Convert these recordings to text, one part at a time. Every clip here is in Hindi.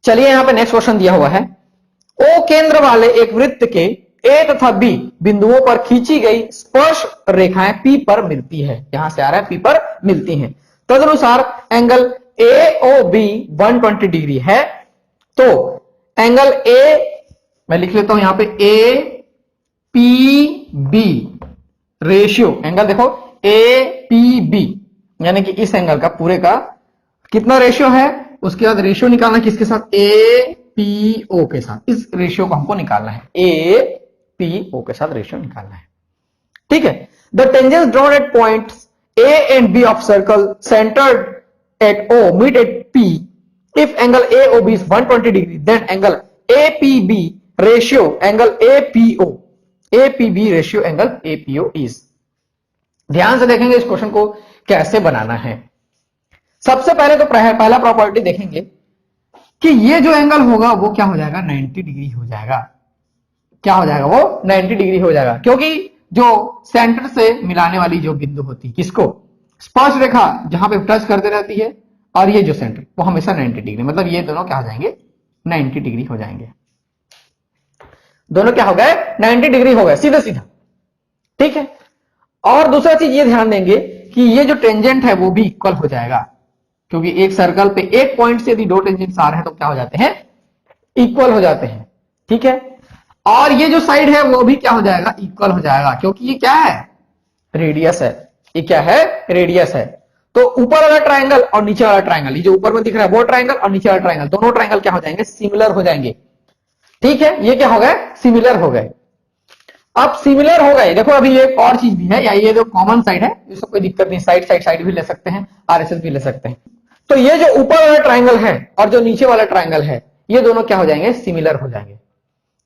चलिए यहां पे नेक्स्ट क्वेश्चन दिया हुआ है, ओ केंद्र वाले एक वृत्त के ए तथा बी बिंदुओं पर खींची गई स्पर्श रेखाएं पी पर मिलती है। यहां से आ रहा है पी पर मिलती हैं। तदनुसार angle A O B 120 degree है। तो एंगल ए मैं लिख लेता हूं यहां पे A P B ratio, angle देखो ए पी बी यानी कि इस एंगल का पूरे का कितना रेशियो है, उसके बाद रेशियो निकालना किसके साथ, ए पी ओ के साथ। इस रेशियो को हमको निकालना है, ए पी ओ के साथ रेशियो निकालना है। ठीक है। The tangents drawn at points A and B of circle centred at O meet at P. If angle A O B is 120 degree then angle A P B ratio angle A P O, A P B ratio angle A P O is. ध्यान से देखेंगे इस क्वेश्चन को कैसे बनाना है। सबसे पहले तो पहला प्रॉपर्टी देखेंगे कि ये जो एंगल होगा वो क्या हो जाएगा, 90 डिग्री हो जाएगा। क्या हो जाएगा वो 90 डिग्री हो जाएगा, क्योंकि जो सेंटर से मिलाने वाली जो बिंदु होती है किसको, स्पर्श रेखा जहां पे टच करते रहती है, और ये जो सेंटर वो हमेशा 90 डिग्री, मतलब ये दोनों क्या हो जाएंगे 90 डिग्री हो जाएंगे। दोनों क्या हो गए 90 डिग्री हो गए सीधा सीधा। ठीक है। और दूसरा चीज ये ध्यान देंगे कि ये जो टेंजेंट है वो भी इक्वल हो जाएगा, क्योंकि एक सर्कल पे एक पॉइंट से यदि दो टेंजेंट्स आ रहे हैं तो क्या हो जाते हैं, इक्वल हो जाते हैं। ठीक है। और ये जो साइड है वो भी क्या हो जाएगा, इक्वल हो जाएगा, क्योंकि ये क्या है, रेडियस है। ये क्या है, रेडियस है। तो ऊपर वाला ट्रायंगल और नीचे वाला ट्रायंगल, ये जो ऊपर में दिख रहा है वो ट्रायंगल और नीचे वाला ट्रायंगल, दोनों ट्रायंगल क्या हो जाएंगे, सिमिलर हो जाएंगे। ठीक है। ये क्या हो गए, सिमिलर हो गए। अब सिमिलर हो गए, देखो अभी एक और चीज भी है, या ये जो कॉमन साइड है इसको कोई दिक्कत नहीं, साइड भी ले सकते हैं, आरएसएस भी ले सकते हैं। तो ये जो ऊपर वाला ट्रायंगल है और जो नीचे वाला ट्रायंगल है ये दोनों क्या हो जाएंगे, सिमिलर हो जाएंगे।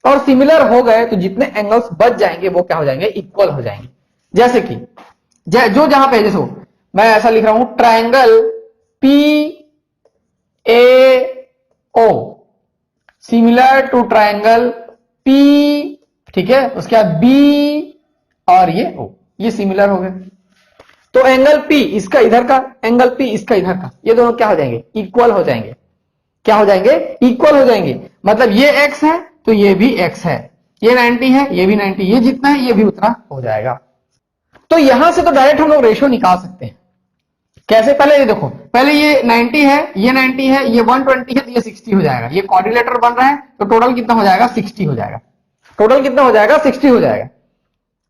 और सिमिलर हो गए तो जितने एंगल्स बच जाएंगे वो क्या हो जाएंगे, इक्वल हो जाएंगे। जैसे कि जो जहां पे जैसे मैं ऐसा लिख रहा हूं, triangle P A O similar to triangle P, ठीक है, उसके बाद बी और ये ओ, ये सिमिलर हो गए। तो एंगल P इसका इधर का, एंगल P इसका इधर का, ये दोनों क्या हो जाएंगे, इक्वल हो जाएंगे। क्या हो जाएंगे, इक्वल हो जाएंगे। मतलब ये x है तो ये भी x है, ये 90 है ये भी 90, ये जितना है ये भी उतना हो जाएगा। तो यहां से तो डायरेक्ट हम लोग रेशियो निकाल सकते हैं। कैसे, पहले ये देखो, पहले ये 90 है, ये 90 है, ये 120 है, तो ये 60 हो जाएगा। ये क्वाड्रिलेटर बन रहा है तो टोटल कितना हो जाएगा, 60 हो जाएगा। टोटल कितना हो जाएगा, 60 हो जाएगा।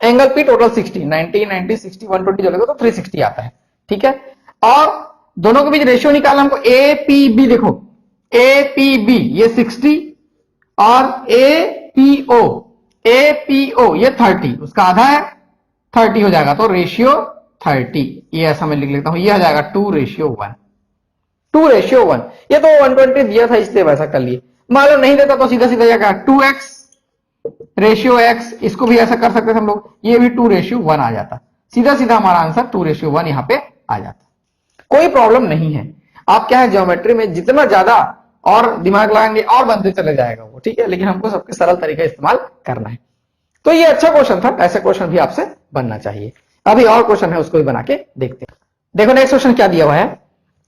एंगल P टोटल 60, 90 90 60 120 जोड़ेगा तो 360 आता है। ठीक है। और दोनों के बीच रेशियो निकालना हमको, ए पी बी, देखो ए पी बी ये 60 और ए पी ओ ये 30, उसका आधा है 30 हो जाएगा, तो रेशियो 30। ये ऐसा मैं लिख लेता हूं, ये हो जाएगा 2:1, 2:1। ये तो 120 दिया था इसलिए वैसा कर लिए, मान लो नहीं देता तो सीधा सीधा जाएगा 2x रेशियो x, इसको भी ऐसा कर सकते थे हम लोग, ये भी 2:1 आ जाता। सीधा सीधा हमारा आंसर 2:1 यहां पे आ जाता। कोई प्रॉब्लम नहीं है। आप क्या है, ज्योमेट्री में जितना ज्यादा और दिमाग लगाएंगे और बनते चले जाएगा वो, ठीक है, लेकिन हमको सबके सरल तरीका इस्तेमाल करना है। तो ये अच्छा क्वेश्चन था, ऐसे क्वेश्चन भी आपसे बनना चाहिए। अभी और क्वेश्चन है उसको भी बना के देखते हैं। देखो नेक्स्ट क्वेश्चन क्या दिया हुआ है,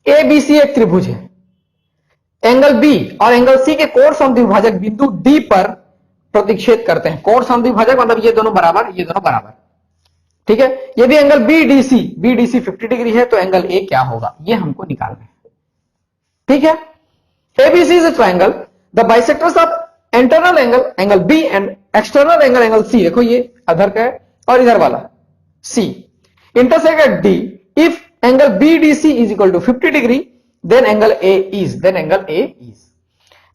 ए बी सी एक त्रिभुज है, एंगल बी और एंगल सी के कोण समद्विभाजक बिंदु डी पर प्रतिच्छेद करते हैं। कोण समद्विभाजक मतलब ये दोनों बराबर, ये दोनों बराबर। ठीक है। यदि एंगल बीडीसी 50 डिग्री है तो एंगल ए क्या होगा, ये हमको निकालना है। ठीक है। ABC is a triangle, the bisectors of internal angle B and external angle C, देखो ये अधर का है और इधर वाला C, intersect at D. If angle BDC is equal to 50 degree then angle A is,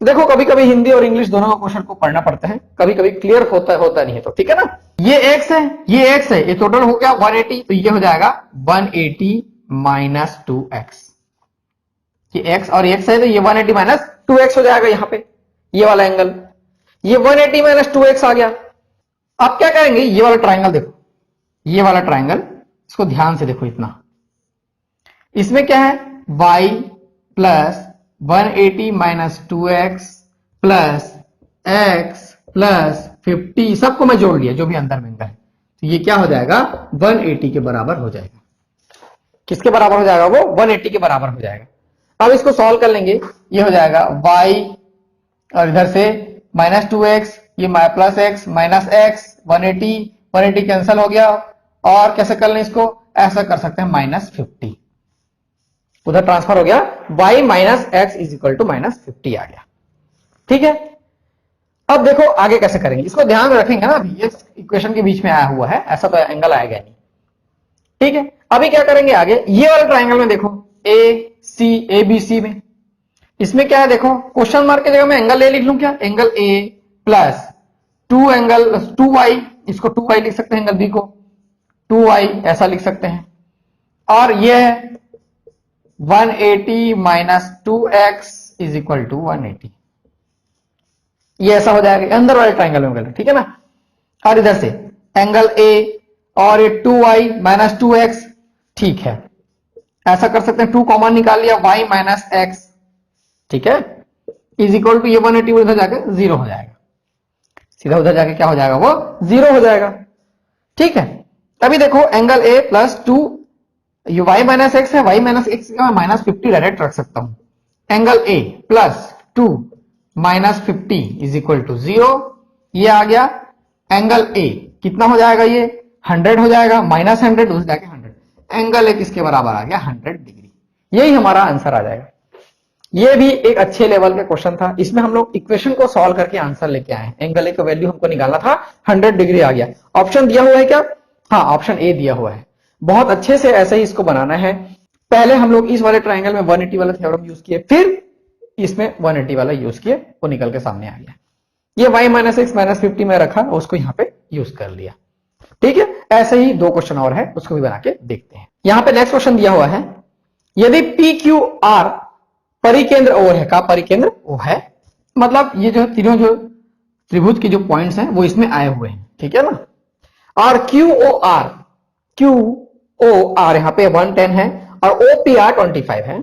देखो कभी कभी हिंदी और इंग्लिश दोनों क्वेश्चन को पढ़ना पड़ता है, कभी कभी क्लियर होता नहीं है, तो ठीक है ना। ये x है, ये x है, ये टोटल हो गया 180, तो ये हो जाएगा 180 माइनस 2x। ये x और x है तो ये 180 माइनस 2x हो जाएगा यहां पे, ये वाला एंगल, ये 180 माइनस 2x आ गया। अब क्या करेंगे, ये वाला ट्राइंगल देखो, ये वाला ट्राइंगल, इसको ध्यान से देखो, इतना इसमें क्या है, y plus 180 minus 2x plus x plus 50, सबको मैं जोड़ लिया जो भी अंदर में है, तो ये क्या हो जाएगा 180 के बराबर हो जाएगा। किसके बराबर हो जाएगा वो, 180 के बराबर हो जाएगा। अब इसको सॉल्व कर लेंगे, ये हो जाएगा y और इधर से -2x, ये plus x minus x, 180 cancel हो गया। और कैसे कर लें इसको, ऐसा कर सकते हैं -50, उधर ट्रांसफर हो गया, y minus x is equal to -50 आ गया। ठीक है, अब देखो आगे कैसे करेंगे, इसको ध्यान में रखेंगे ना, अभी ये इक्वेशन के बीच में आया हुआ है, ऐसा तो एंगल आएगा नहीं। ठीक है, अभी क्या करेंगे आगे, ये वाले ट्राइंगल में देखो ए बी सी में, इसमें क्या है देखो, क्वेश्चन मार्क की जगह मैं एंगल ए लिख लूं क्या, एंगल ए प्लस 2y, इसको 2y लिख सकते हैं, एंगल बी को 2y ऐसा लिख सकते हैं। और ये 180 minus 2x is equal to 180, ये ऐसा हो जाएगा अंदर वाले ट्राइंगल में, ठीक है ना। और इधर से एंगल ए और ये 2y माइनस 2x, ठीक है, ऐसा कर सकते हैं, 2 कॉमन निकाल लिया, y माइनस एक्स, ठीक है, इज इक्वल टू ये 180 उधर जाके 0 हो जाएगा, सीधा उधर जाके क्या हो जाएगा, वो 0 हो जाएगा। ठीक है, अभी देखो एंगल ए प्लस 2, ये y माइनस एक्स है, y माइनस एक्स का मैं -50 डायरेक्ट रख सकता हूं, angle A plus 2 minus 50 is equal to 0, ये आ गया। एंगल ए कितना हो जाएगा, ये 100 हो जाएगा, माइनस 100 उस जाके 100, एंगल ए किसके बराबर आ गया, 100 डिग्री। यही हमारा आंसर आ जाएगा। ये भी एक अच्छे लेवल का क्वेश्चन था, इसमें हम लोग इक्वेशन को सॉल्व करके आंसर लेके आए। एंगल ए का वैल्यू हमको निकालना था, 100 डिग्री आ गया। ऑप्शन दिया हुआ है क्या, हाँ ऑप्शन ए दिया हुआ है। बहुत अच्छे से ऐसे ही इसको बनाना है। पहले हम लोग इस वाले ट्राइंगल में 180 वाला थ्योरम यूज किए, फिर इसमें 180 वाला यूज किए, वो निकल के सामने आ गया। ये y माइनस एक्स माइनस 50 में रखा, उसको यहाँ पे यूज कर लिया। ठीक है, ऐसे ही 2 क्वेश्चन और है, उसको भी बना के देखते हैं। यहाँ पे नेक्स्ट क्वेश्चन दिया हुआ है, यदि पी क्यू आर परिकेंद्र ओ है, का परिकेंद्र ओ है, मतलब ये जो तीनों जो त्रिभुज के जो पॉइंट्स हैं वो इसमें आए हुए हैं, ठीक है ना। और क्यू ओ आर यहाँ पे 110 है और ओ पी आर 25 है,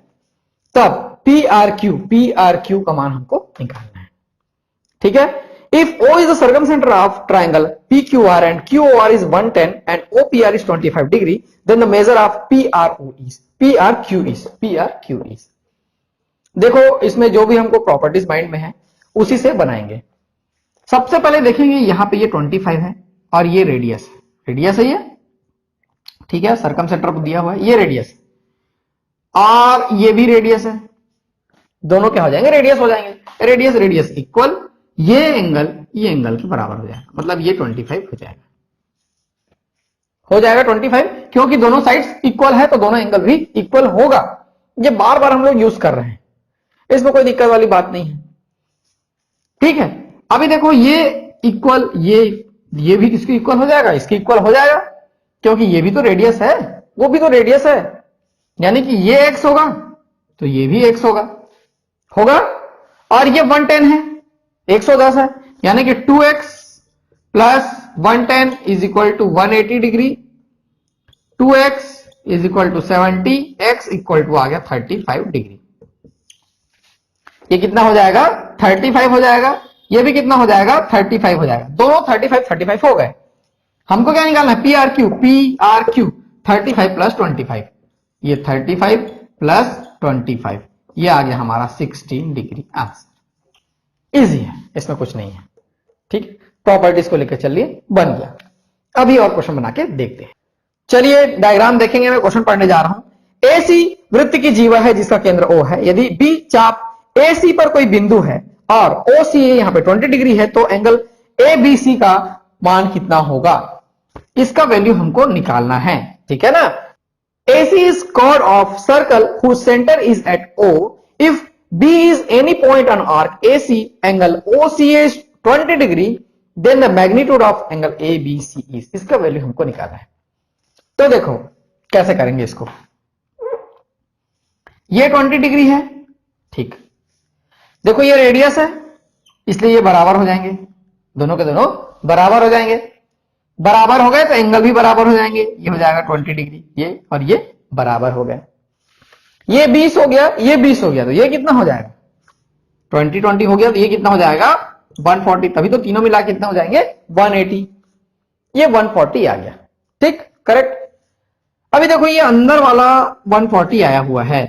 तब पी आर क्यू का मान हमको निकालना है। ठीक है, if O is the circumcenter of triangle PQR and QOR is 110 and OPR is 25 degree, then the measure of PRQ is। देखो इसमें जो भी हमको प्रॉपर्टीज माइंड में है उसी से बनाएंगे। सबसे पहले देखेंगे यहां पे ये 25 है और ये रेडियस है ये, ठीक है, सर्कमसेंटर दिया हुआ है, ये रेडियस और ये भी रेडियस है, दोनों क्या हो जाएंगे, रेडियस हो जाएंगे। रेडियस इक्वल, ये एंगल के बराबर हो जाएगा, मतलब ये 25 हो जाएगा 25, क्योंकि दोनों साइड्स इक्वल है तो दोनों एंगल भी इक्वल होगा। ये बार बार हम लोग यूज कर रहे हैं, इसमें कोई दिक्कत वाली बात नहीं है। ठीक है, अभी देखो ये इक्वल, ये भी किसके इक्वल हो जाएगा, इसके इक्वल हो जाएगा, क्योंकि ये भी तो रेडियस है, वो भी तो रेडियस है, यानी कि ये x होगा तो ये भी x होगा। और ये 110 है, 110 है, यानी कि 2x plus 110 is equal to 180 degree, 2x is equal to 70, x equal to आ गया 35 डिग्री। ये कितना हो जाएगा, 35 हो जाएगा, ये भी कितना हो जाएगा, 35 हो जाएगा, दोनों 35 हो गए। हमको क्या निकालना है, पी आर क्यू 35 प्लस 25, ये 35 प्लस 25, ये आ गया हमारा 16 डिग्री आंसर। इजी है, इसमें कुछ नहीं है। ठीक, प्रॉपर्टीज को लेकर चलिए, बन गया। अभी और क्वेश्चन बना के देखते हैं। चलिए डायग्राम देखेंगे, मैं क्वेश्चन पढ़ने जा रहा हूं। एसी वृत्त की जीवा है जिसका केंद्र O है, यदि बी चाप AC पर कोई बिंदु है और OCA यहां पे 20 डिग्री है, तो एंगल ABC का मान कितना होगा, इसका वैल्यू हमको निकालना है। ठीक है ना। AC is chord of circle whose center is at O. If B is any point on arc AC, angle OCA is 20 degree, then the magnitude of angle ABC is, इसका वैल्यू हमको निकालना है। तो देखो कैसे करेंगे इसको, ये 20 डिग्री है, ठीक, देखो ये रेडियस है, इसलिए ये बराबर हो जाएंगे, दोनों के दोनों बराबर हो जाएंगे। बराबर हो गए तो एंगल भी बराबर हो जाएंगे, ये हो जाएगा 20 डिग्री, ये और ये बराबर हो गए। ये 20 हो गया, ये 20 हो गया, तो ये कितना हो जाएगा, 20 हो गया, तो ये कितना हो जाएगा 140, तभी तो तीनों मिला कितना हो जाएंगे 180, ये 140 आ गया। ठीक, करेक्ट। अभी देखो ये अंदर वाला 140 आया हुआ है,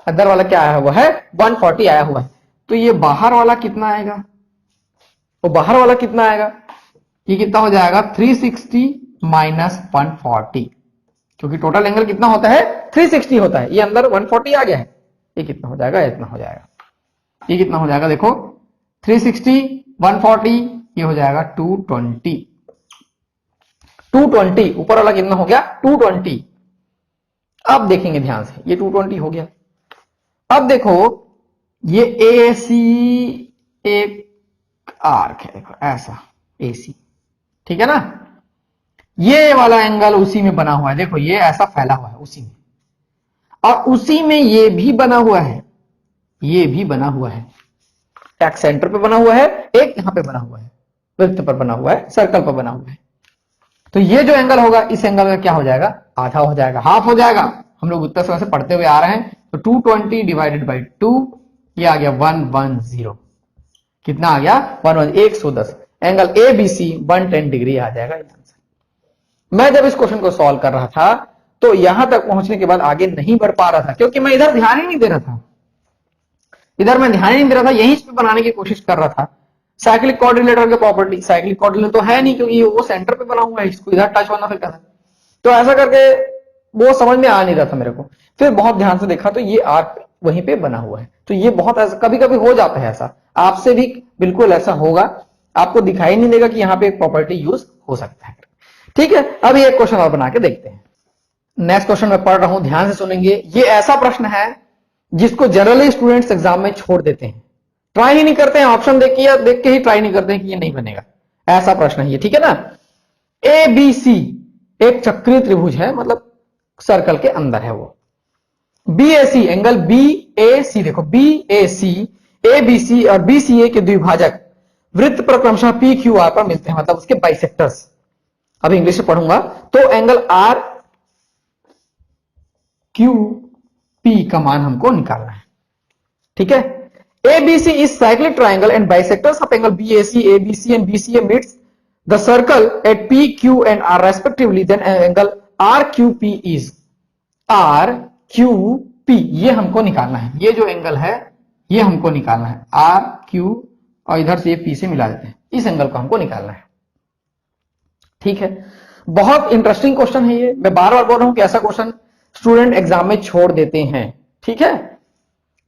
अंदर वाला क्या आया हुआ है, 140 आया हुआ है, तो ये बाहर वाला कितना आएगा, तो बाहर वाला कितना आएगा, ये कितना हो जाएगा 360 माइनस 140, क्योंकि टोटल एंगल कितना होता है 360 होता है, ये अंदर 140 आ गया है, ये कितना हो जाएगा, इतना हो जाएगा, ये कितना हो जाएगा देखो 360 140, ये हो जाएगा 220, 220 ऊपर वाला कितना हो गया 220। अब देखेंगे ध्यान से, ये 220 हो गया। अब देखो ये AC एक आर्क है, देखो ऐसा AC, ठीक है ना, ये वाला एंगल उसी में बना हुआ है, देखो ये ऐसा फैला हुआ है उसी में, और उसी में ये भी बना हुआ है, ये भी बना हुआ है, एक सेंटर पे बना हुआ है, एक यहां पे बना हुआ है, वृत्त पर बना हुआ है, सर्कल पर बना हुआ है। तो ये जो एंगल होगा इस एंगल का क्या हो जाएगा, आधा हो जाएगा, हाफ हो जाएगा। हम लोग उत्तर समय से पढ़ते हुए आ रहे हैं, तो 220 डिवाइडेड बाई 2, ये आ गया 110, कितना आ गया 110, एंगल ABC 110 डिग्री आ जाएगा आंसर। मैं जब इस क्वेश्चन को सॉल्व कर रहा था तो यहां तक पहुंचने के बाद आगे नहीं बढ़ पा रहा था, क्योंकि मैं इधर ध्यान ही नहीं दे रहा था, इधर मैं ध्यान ही नहीं दे रहा था, यहीं पे बनाने की कोशिश कर रहा था। साइक्लिक कोऑर्डिनेटर के प्रॉपर्टी, साइक्लिक कोऑर्डिनेटर तो है नहीं क्योंकि वो सेंटर पे बना हुआ है, इसको इधर टच होना फिर कैसा, तो ऐसा करके वो समझ में आ नहीं रहा था मेरे को। फिर बहुत ध्यान से देखा तो ये आर्क वहीं पे बना हुआ है, तो ये बहुत ऐसा कभी कभी हो जाता है, ऐसा आपसे भी बिल्कुल ऐसा होगा, आपको दिखाई नहीं देगा कि यहाँ पे एक प्रॉपर्टी यूज हो सकता है। ठीक है, अभी एक क्वेश्चन और बना के देखते हैं। नेक्स्ट क्वेश्चन मैं पढ़ रहा हूं, ध्यान से सुनेंगे। ये ऐसा प्रश्न है जिसको जनरली स्टूडेंट्स एग्जाम में छोड़ देते हैं, ट्राई ही नहीं करते हैं, ऑप्शन देख के ही ट्राई नहीं करते हैं कि ये नहीं बनेगा, ऐसा प्रश्न है ये, ठीक है ना। ABC एक चक्रीय त्रिभुज है, मतलब सर्कल के अंदर है वो। BAC एंगल BAC, देखो BAC ABC और BCA के द्विभाजक वृत्त पर क्रमशः PQR पर मिलते हैं, मतलब उसके बाइसेक्टर्स। अब इंग्लिश से पढ़ूंगा तो एंगल RQP का मान हमको निकालना है, ठीक है। ABC is cyclic triangle and bisectors of angle BAC, ABC and BCA meets the circle at PQ and R respectively, then angle RQP is RQP, ये हमको निकालना है, ये जो एंगल है ये हमको निकालना है, RQ और इधर से ये P से मिला देते हैं, इस एंगल को हमको निकालना है, ठीक है। बहुत इंटरेस्टिंग क्वेश्चन है ये, मैं बार बार बोल रहा हूं कि ऐसा क्वेश्चन स्टूडेंट एग्जाम में छोड़ देते हैं, ठीक है।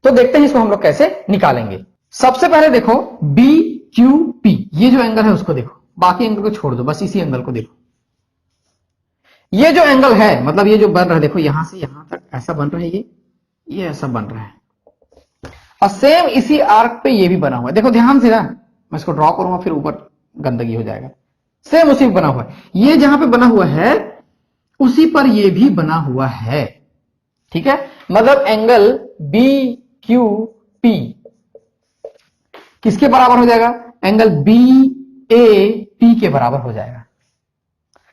तो देखते हैं इसको हम लोग कैसे निकालेंगे। सबसे पहले देखो BQP, ये जो एंगल है उसको देखो, बाकी एंगल को छोड़ दो, बस इसी एंगल को देखो। ये जो एंगल है, मतलब ये जो बन रहा है, देखो यहां से यहां तक ऐसा बन रहा है, ये ऐसा बन रहा है, और सेम इसी आर्क पे ये भी बना हुआ है। देखो ध्यान से ना, मैं इसको ड्रॉ करूंगा फिर ऊपर गंदगी हो जाएगा, सेम उसी पे बना हुआ है, ये जहां पे बना हुआ है उसी पर ये भी बना हुआ है, ठीक है। मतलब एंगल BQP किसके बराबर हो जाएगा, एंगल BAP के बराबर हो जाएगा।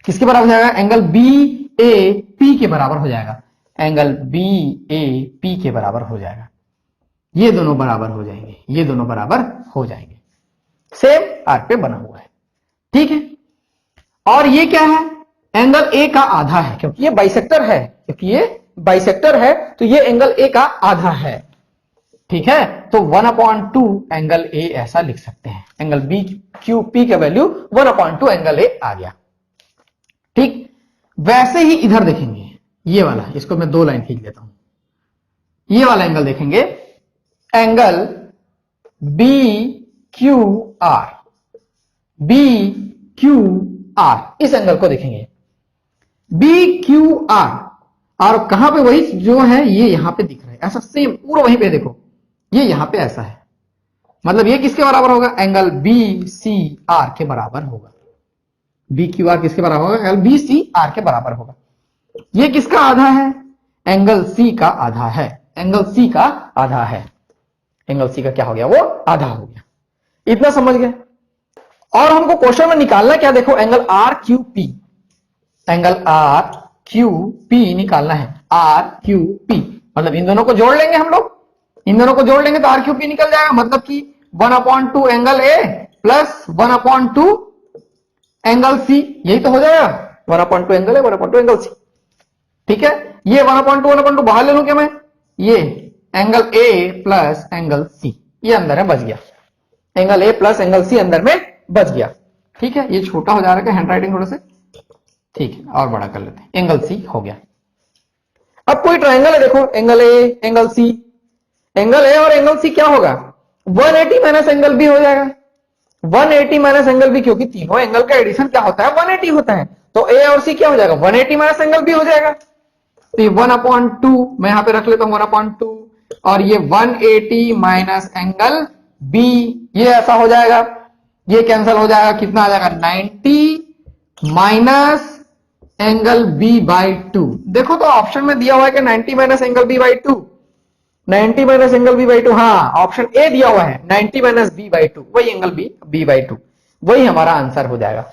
किसके बराबर हो जाएगा, एंगल BAP के बराबर हो जाएगा, एंगल BAP के बराबर हो जाएगा। ये दोनों बराबर हो जाएंगे, ये दोनों बराबर हो जाएंगे, सेम आर्क पे बना हुआ है, ठीक है। और ये क्या है, एंगल A का आधा है, क्योंकि ये बाइसेक्टर है, क्योंकि ये बाइसेक्टर है तो ये एंगल A का आधा है, ठीक है। तो 1/2 एंगल A ऐसा लिख सकते हैं, एंगल BQP का वैल्यू 1/2 एंगल A आ गया, ठीक। वैसे ही इधर देखेंगे, ये वाला, इसको मैं 2 लाइन खींच लेता हूं, ये वाला एंगल देखेंगे, एंगल BQR, इस एंगल को देखेंगे, BQR, और कहां पे वही जो है ये यहां पे दिख रहा है, ऐसा सेम पूरा वहीं पे देखो, ये यहां पे ऐसा है, मतलब ये किसके बराबर होगा, एंगल BCR के बराबर होगा। BQR किसके बराबर होगा, एंगल BCR के बराबर होगा। ये किसका आधा है, एंगल C का आधा है, एंगल C का आधा है, एंगल C का क्या हो गया, वो आधा हो गया। इतना समझ गए। और हमको क्वेश्चन में निकालना क्या, देखो एंगल RQP, एंगल RQP निकालना है, RQP मतलब इन दोनों को जोड़ लेंगे हम लोग, इन दोनों को जोड़ लेंगे तो RQP निकल जाएगा, मतलब कि 1/2 angle A plus 1/2 angle C, यही तो हो जाएगा, 1/2 एंगल A 1/2 एंगल C, ठीक है। ये 1/2 बाहर ले लूं क्या मैं, ये angle A plus angle C, ये अंदर है, बच गया। Angle A plus angle C अंदर में बच गया। ठीक है, ये छोटा हो जा रहा है हैंड राइटिंग थोड़े से, ठीक है और बड़ा कर लेते हैं। एंगल सी हो गया। अब कोई ट्राइंगल है, देखो angle A angle C, angle A और एंगल सी क्या होगा, 180 माइनस एंगल बी हो जाएगा। 180 माइनस एंगल बी, क्योंकि तीनों एंगल का एडिशन क्या होता है 180 होता है, तो ए और सी क्या हो जाएगा 180 माइनस एंगल बी हो जाएगा। तो ये 1/2 मैं यहां पे रख लेता हूं 1/2, और ये 180 माइनस एंगल बी, ये ऐसा हो जाएगा, ये कैंसिल हो जाएगा, कितना आ जाएगा 90 माइनस एंगल बी बाई 2। देखो तो ऑप्शन में दिया हुआ है कि 90 minus angle B by 2, 90 minus angle B by 2, हाँ ऑप्शन ए दिया हुआ है 90 माइनस बी बाई 2, वही एंगल बी बाई 2, वही हमारा आंसर हो जाएगा।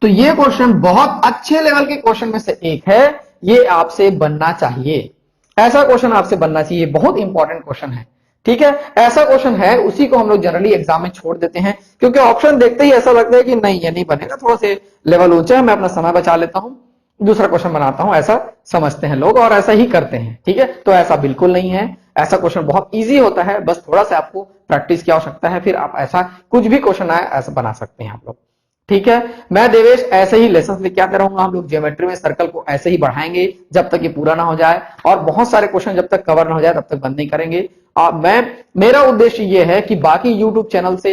तो ये क्वेश्चन बहुत अच्छे लेवल के क्वेश्चन में से एक है, ये आपसे बनना चाहिए, ऐसा क्वेश्चन आपसे बनना चाहिए, बहुत इंपॉर्टेंट क्वेश्चन है। ठीक है, ऐसा क्वेश्चन है, उसी को हम लोग जनरली एग्जाम में छोड़ देते हैं, क्योंकि ऑप्शन देखते ही ऐसा लगता है कि नहीं ये नहीं बनेगा, थोड़ा से लेवल ऊंचा है, मैं अपना समय बचा लेता हूं, दूसरा क्वेश्चन बनाता हूं, ऐसा समझते हैं लोग और ऐसा ही करते हैं। ठीक है, तो ऐसा बिल्कुल नहीं है, ऐसा क्वेश्चन बहुत इजी होता है, बस थोड़ा सा आपको प्रैक्टिस की आवश्यकता है, फिर आप ऐसा कुछ भी क्वेश्चन आए ऐसा बना सकते हैं आप लोग। ठीक है, मैं देवेश ऐसे ही लेसन लेके आते रहूंगा, हम लोग ज्योमेट्री में सर्कल को ऐसे ही बढ़ाएंगे जब तक ये पूरा ना हो जाए, और बहुत सारे क्वेश्चन जब तक कवर ना हो जाए तब तक बंद नहीं करेंगे। मेरा उद्देश्य ये है कि बाकी यूट्यूब चैनल से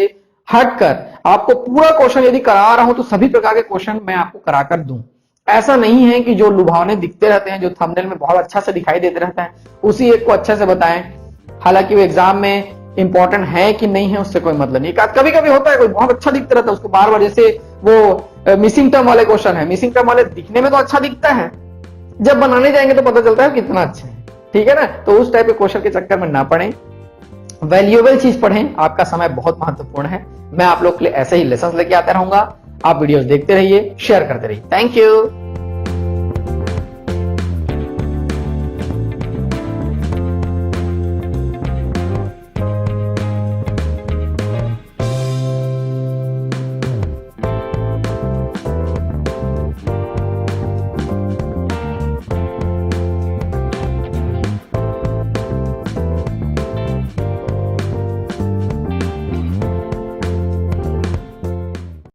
हटकर आपको पूरा क्वेश्चन यदि करा रहा हूं तो सभी प्रकार के क्वेश्चन मैं आपको कराकर दूं। ऐसा नहीं है कि जो लुभावने दिखते रहते हैं, जो थंबनेल में बहुत अच्छा से दिखाई देते रहता है, उसी एक को अच्छे से बताएं, हालांकि वो एग्जाम में इंपॉर्टेंट है कि नहीं है उससे कोई मतलब नहीं। कभी कभी होता है कोई बहुत अच्छा दिखता रहता है, उसको बार बार, जैसे वो मिसिंग टर्म वाले क्वेश्चन है, मिसिंग टर्म वाले दिखने में तो अच्छा दिखता है, जब बनाने जाएंगे तो पता चलता है कितना अच्छा है। ठीक है ना, तो उस टाइप के क्वेश्चन के चक्कर में ना पड़े, वैल्यूएबल चीज पढ़ें, आपका समय बहुत महत्वपूर्ण है। मैं आप लोग के लिए ऐसे ही लेसन लेके आता रहूंगा, आप वीडियोस देखते रहिए, शेयर करते रहिए। Thank you.